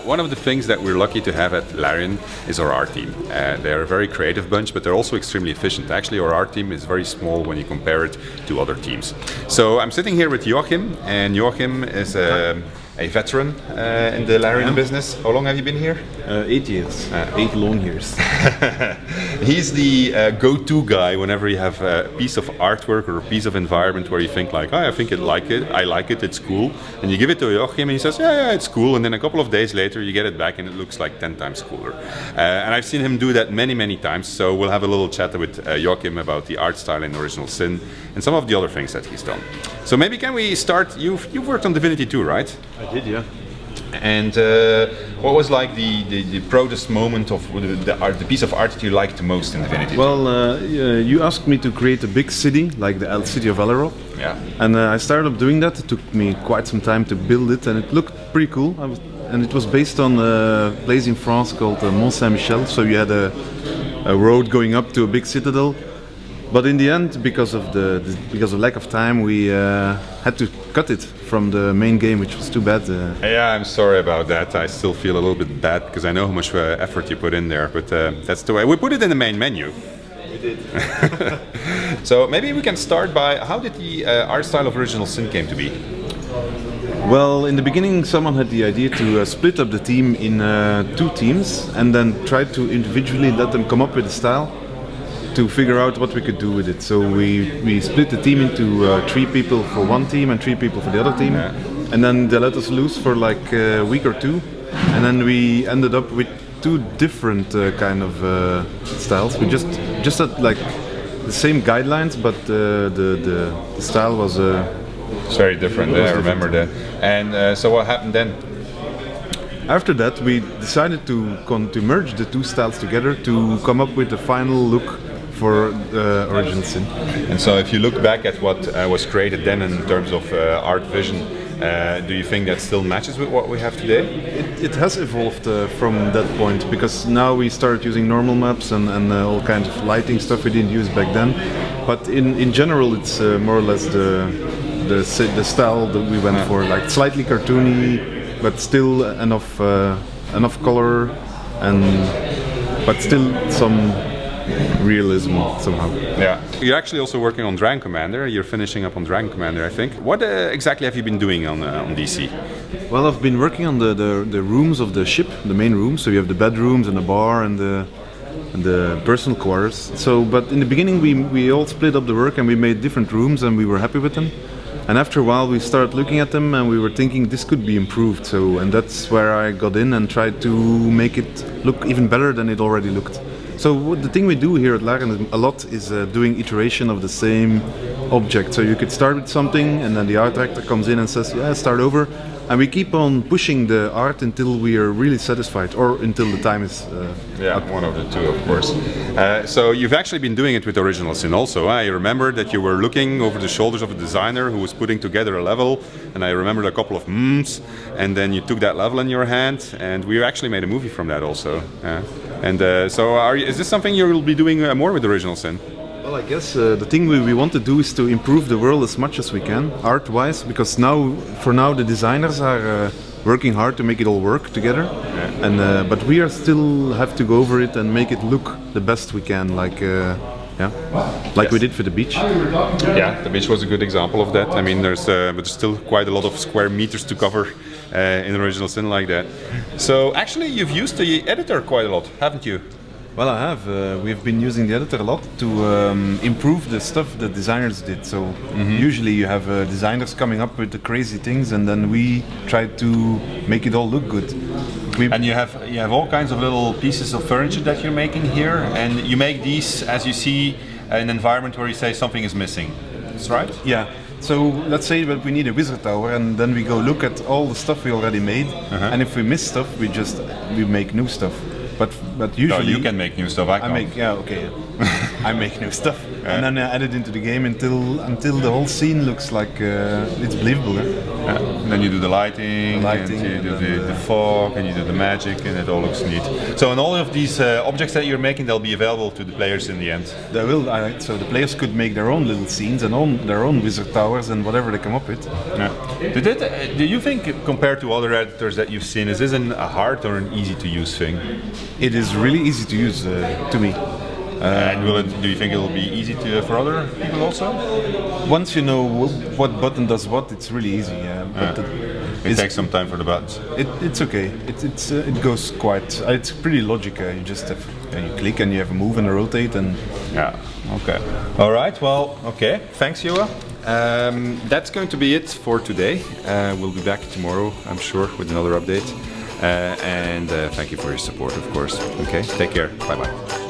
one of the things that we're lucky to have at Larian is our art team. They're a very creative bunch, but they're also extremely efficient. Actually, our art team is very small when you compare it to other teams. So I'm sitting here with Joachim, and Joachim is a veteran in the Larian business. How long have you been here? 8 years. 8 long years. He's the go-to guy whenever you have a piece of artwork or a piece of environment where you think like, oh, I think I like it, it's cool. And you give it to Joachim and he says, yeah, it's cool. And then a couple of days later you get it back and it looks like 10 times cooler. And I've seen him do that many times. So we'll have a little chat with Joachim about the art style in Original Sin and some of the other things that he's done. So maybe can we start, you've worked on Divinity 2, right? I did, yeah. And what was like the proudest moment of the piece of art that you liked the most in Divinity 2? Well, you asked me to create a big city, like the city of Ellerop. Yeah. And I started up doing that. It took me quite some time to build it, and it looked pretty cool. And it was based on a place in France called Mont Saint-Michel. So you had a road going up to a big citadel. But in the end, because of lack of time, we had to cut it from the main game, which was too bad. Yeah, I'm sorry about that. I still feel a little bit bad because I know how much effort you put in there. But that's the way. We put it in the main menu. We did. So maybe we can start by how did the art style of Original Sin came to be? Well, in the beginning, someone had the idea to split up the team in 2 teams and then try to individually let them come up with a style to figure out what we could do with it. So we split the team into 3 people for one team and 3 people for the other team. Yeah. And then they let us loose for like a week or 2. And then we ended up with 2 different kind of styles. We just had like the same guidelines, but the style was it's very different. I remember that. And so what happened then? After that, we decided to merge the 2 styles together to come up with the final look for Original Sin. And so if you look back at what was created then in terms of art vision, do you think that still matches with what we have today? It has evolved from that point, because now we started using normal maps and all kinds of lighting stuff we didn't use back then. But in general, it's more or less the style that we went for, like slightly cartoony, but still enough color, but still some realism somehow. Yeah. You're actually also working on Dragon Commander. You're finishing up on Dragon Commander, I think. What exactly have you been doing on DC? Well, I've been working on the rooms of the ship, the main rooms. So you have the bedrooms and the bar and the personal quarters. So, but in the beginning we all split up the work and we made different rooms and we were happy with them. And after a while we started looking at them and we were thinking this could be improved. So, and that's where I got in and tried to make it look even better than it already looked. So the thing we do here at Larian a lot is doing iteration of the same object. So you could start with something and then the art director comes in and says, yeah, start over. And we keep on pushing the art until we are really satisfied, or until the time is up. One of the 2, of course. So you've actually been doing it with Original Sin also. I remember that you were looking over the shoulders of a designer who was putting together a level, and I remembered a couple of and then you took that level in your hand, and we actually made a movie from that also. Is this something you will be doing more with Original Sin? Well, I guess the thing we want to do is to improve the world as much as we can, art-wise, because for now the designers are working hard to make it all work together, but we are still have to go over it and make it look the best we can, like we did for the beach. Yeah, the beach was a good example of that. I mean, there's still quite a lot of square meters to cover in Original Sin like that. So actually, you've used the editor quite a lot, haven't you? Well, I have. We've been using the editor a lot to improve the stuff that designers did. So usually you have designers coming up with the crazy things, and then we try to make it all look good. And you have all kinds of little pieces of furniture that you're making here, and you make these, as you see, an environment where you say something is missing. That's right? Yeah. So let's say that we need a wizard tower, and then we go look at all the stuff we already made, and if we miss stuff, we make new stuff. But No, usually you can make new stuff. I can't. okay. I make new stuff, and then I add it into the game until the whole scene looks like it's believable. And then you do the lighting, and you do the fog, and you do the magic, and it all looks neat. So, and all of these objects that you're making, they'll be available to the players in the end. They will. So the players could make their own little scenes and their own wizard towers and whatever they come up with. Yeah. Do you think, compared to other editors that you've seen, is this a hard or an easy to use thing? It is really easy to use to me. And do you think it will be easy for other people also? Once you know what button does what, it's really easy. But it takes some time for the buttons. It's okay. It goes quite. It's pretty logic. You just have you click and you have a move and a rotate and. Yeah. Okay. All right. Well. Okay. Thanks, Joa. That's going to be it for today. We'll be back tomorrow, I'm sure, with another update. And thank you for your support, of course. Okay. Take care. Bye bye.